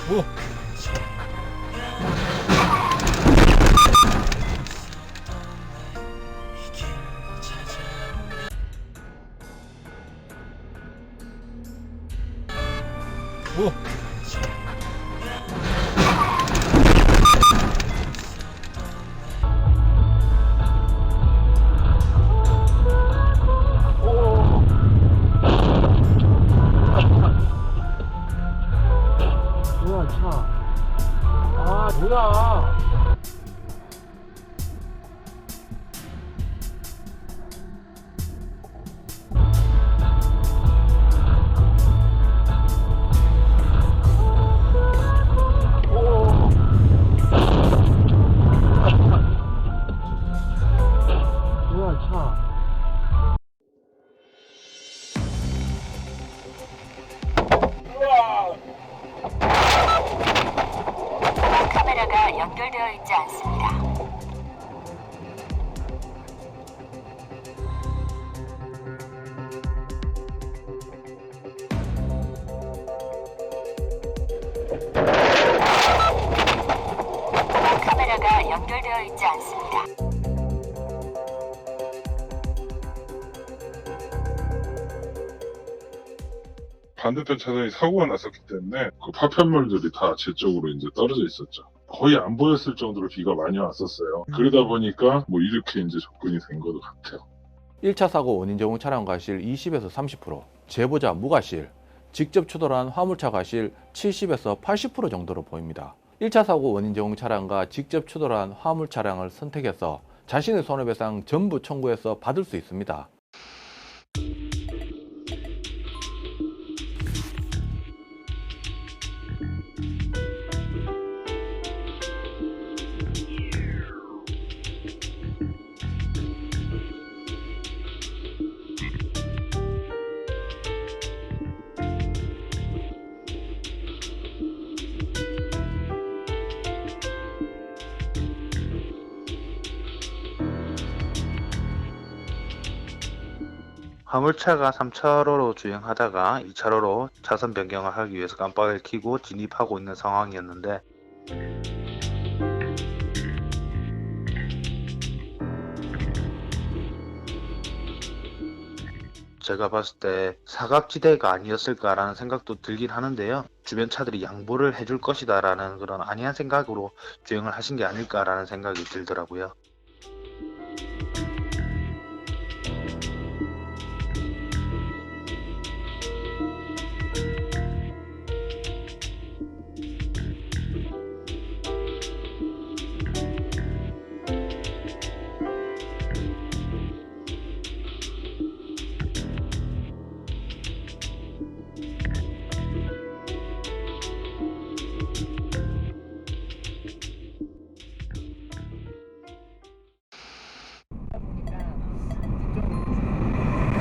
오! 오! 뭐야 차. 아 뭐야. 뭐야 차. 카메라가 연결되어 있지 않습니다. 카메라가 연결되어 있지 않습니다. 반대편 차선이 사고가 났었기 때문에 그 파편물들이 다 제 쪽으로 이제 떨어져 있었죠. 거의 안 보였을 정도로 비가 많이 왔었어요. 그러다 보니까 뭐 이렇게 이제 접근이 된 것도 같아요. 1차 사고 원인 제공 차량 과실 20에서 30%, 제보자 무과실, 직접 추돌한 화물차 과실 70에서 80% 정도로 보입니다. 1차 사고 원인 제공 차량과 직접 추돌한 화물 차량을 선택해서 자신의 손해배상 전부 청구해서 받을 수 있습니다. 화물차가 3차로로 주행하다가 2차로로 차선 변경을 하기 위해서 깜빡이를 켜고 진입하고 있는 상황이었는데 제가 봤을 때 사각지대가 아니었을까라는 생각도 들긴 하는데요. 주변 차들이 양보를 해줄 것이다 라는 그런 안이한 생각으로 주행을 하신 게 아닐까라는 생각이 들더라고요.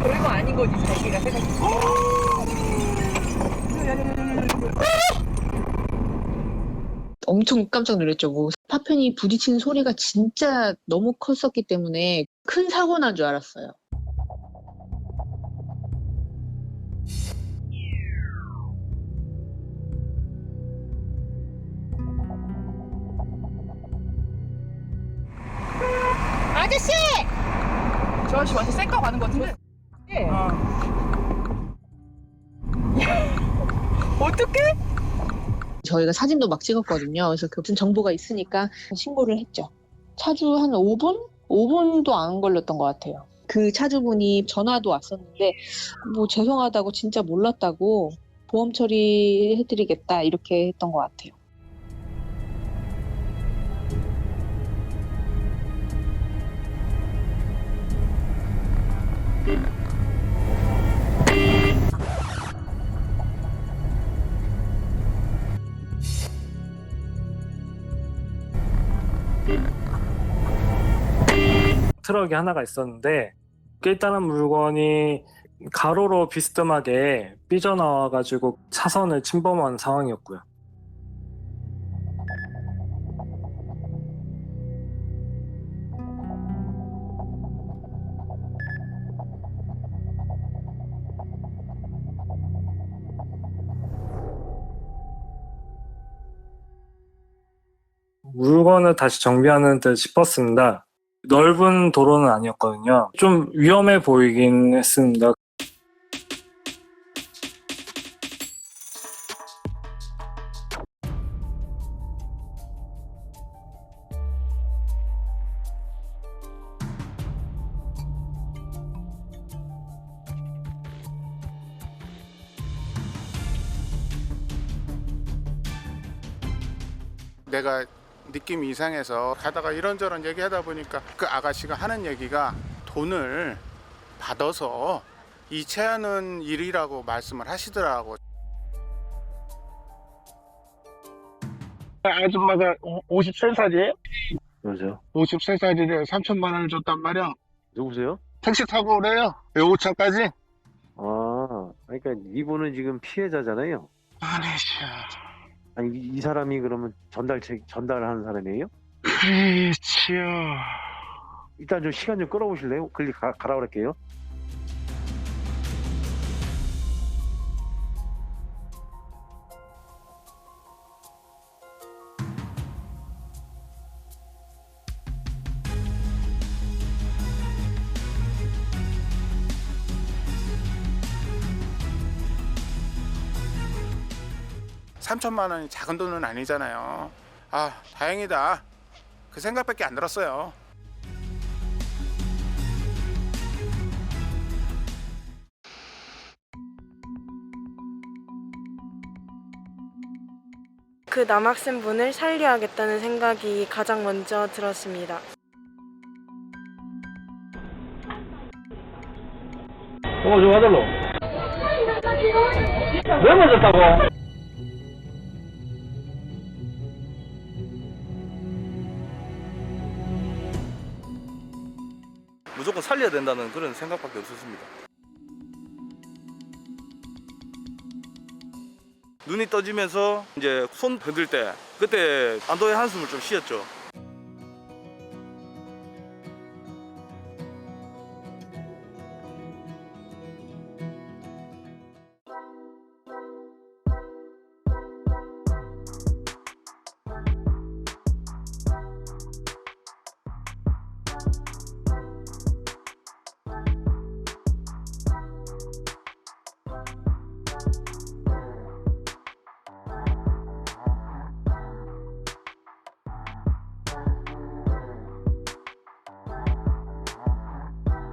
별거 아닌 거지 자기가 엄청 깜짝 놀랐죠. 뭐 파편이 부딪히는 소리가 진짜 너무 컸었기 때문에 큰 사고 난 줄 알았어요. 아저씨! 저 아저씨 완전 쌩까 가는 거 같은데? 예. 어떡해? 저희가 사진도 막 찍었거든요. 그래서 무슨 정보가 있으니까 신고를 했죠. 차주 한 5분? 5분도 안 걸렸던 것 같아요. 그 차주분이 전화도 왔었는데 뭐 죄송하다고 진짜 몰랐다고 보험 처리해드리겠다 이렇게 했던 것 같아요. 트럭이 하나가 있었는데 일단은 물건이 가로로 비스듬하게 삐져나와가지고 차선을 침범한 상황이었고요. 물건을 다시 정비하는 듯 싶었습니다. 넓은 도로는 아니었거든요. 좀 위험해 보이긴 했습니다. 내가 느낌이 이상해서 가다가 이런저런 얘기하다 보니까 그 아가씨가 하는 얘기가 돈을 받아서 이체하는 일이라고 말씀을 하시더라고. 아줌마가 53살이에요? 여보세요? 53살이래. 3천만 원을 줬단 말이야. 누구세요? 택시 타고 오래요. 오차까지. 아, 그러니까 이분은 지금 피해자잖아요. 아니, 아니 이 사람이 그러면 전달하는 사람이에요? 그렇지요. 일단 좀 시간 좀 끌어보실래요? 글리 가라 그럴게요. $3천만 원이 작은 돈은 아니잖아요. 아, 다행이다. 그 생각밖에 안 들었어요. 그 남학생분을 살려야겠다는 생각이 가장 먼저 들었습니다. 좀 하달로. 왜 맞았다고? 무조건 살려야 된다는 그런 생각밖에 없었습니다. 눈이 떠지면서 이제 손 흔들 때 그때 안도의 한숨을 좀 쉬었죠.